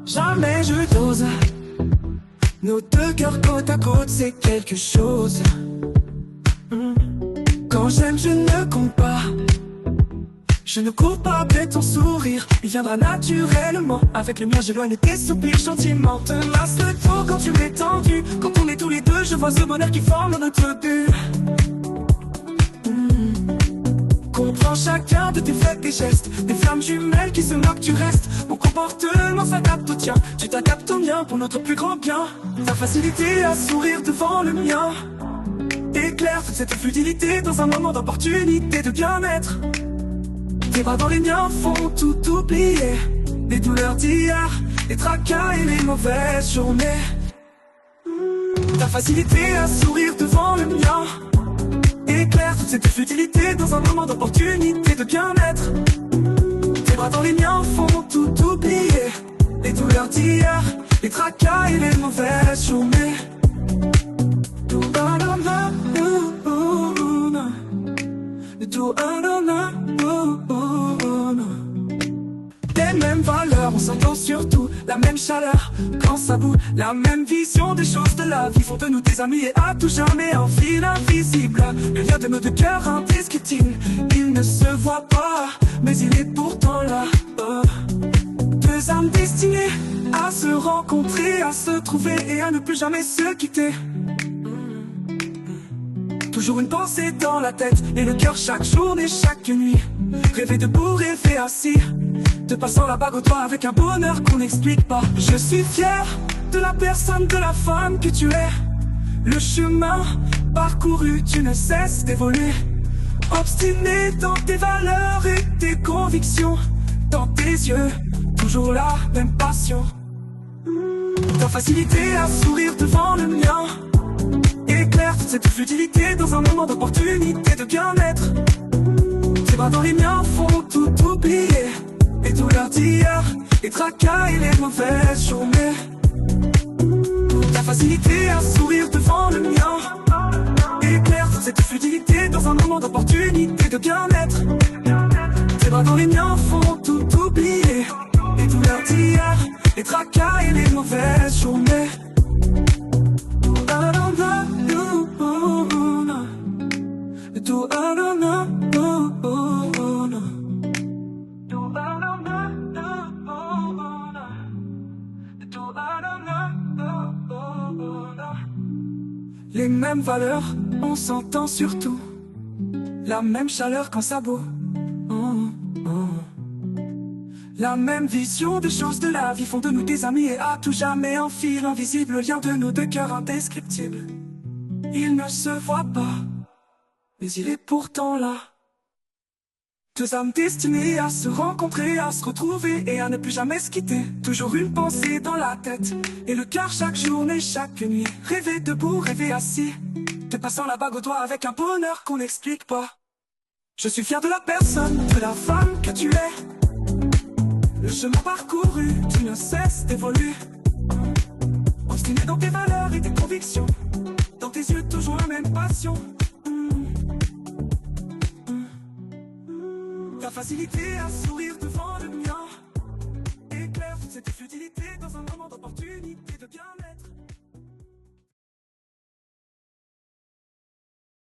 Jamais je n'ose. Nos deux cœurs côte à côte, c'est quelque chose. Quand j'aime, je ne compte pas. Je ne cours pas après ton sourire, il viendra naturellement. Avec le mien, j'éloigne tes soupirs gentiment. Te masse le dos quand tu m'es tendu. Quand on est tous les deux, je vois ce bonheur qui forme notre but. Comprends chacun de tes faits, tes gestes, des flammes jumelles qui se moquent, tu restes. Mon comportement s'adapte au tien, tu t'adaptes au mien pour notre plus grand bien. Ta facilité à sourire devant le mien éclaire toute cette futilité dans un moment d'opportunité, de bien-être. Tes bras dans les miens font tout oublier, les douleurs d'hier, les tracas et les mauvaises journées. Ta facilité à sourire devant le mien éclaire toute cette futilité dans un moment d'opportunité, de bien-être. Tes bras dans les miens font tout oublier, les douleurs d'hier, les tracas et les mauvaises journées. Les mêmes valeurs, on s'entend surtout. La même chaleur, quand ça bout. La même vision des choses de la vie font de nous des amis et à tout jamais un fil invisible. Le lien de nos deux cœurs indiscutible. Il ne se voit pas, mais il est pourtant là. Deux âmes destinées à se rencontrer, à se trouver et à ne plus jamais se quitter. Toujours une pensée dans la tête et le cœur chaque journée, chaque nuit. Rêver debout, rêver assis, te passant la bague au doigt avec un bonheur qu'on n'explique pas. Je suis fier de la personne, de la femme que tu es. Le chemin parcouru, tu ne cesses d'évoluer. Obstiné dans tes valeurs et tes convictions. Dans tes yeux, toujours la même passion. Ta facilité à sourire devant le mien éclaire toute cette futilité dans un moment d'opportunité, de bien-être. Tes bras dans les miens font tout oublier, les douleurs d'hier, les tracas et les mauvaises journées. Ta facilité à sourire devant le mien éclaire toute cette futilité dans un moment d'opportunité, de bien-être. Tes bras dans les miens font tout oublier, les douleurs d'hier, les tracas et les mauvaises journées. Les mêmes valeurs, on s'entend surtout. La même chaleur quand ça bout. La même vision des choses de la vie font de nous des amis et à tout jamais un fil invisible, le lien de nos deux cœurs indescriptible. Il ne se voit pas, mais il est pourtant là. Deux âmes destinées à se rencontrer, à se retrouver et à ne plus jamais se quitter. Toujours une pensée dans la tête et le cœur chaque journée, chaque nuit. Rêver debout, rêver assis, te passant la bague au doigt avec un bonheur qu'on n'explique pas. Je suis fier de la personne, de la femme que tu es. Le chemin parcouru, tu ne cesses d'évoluer. Obstiné dans tes valeurs et tes convictions. Dans tes yeux, toujours la même passion. Ta facilité à sourire devant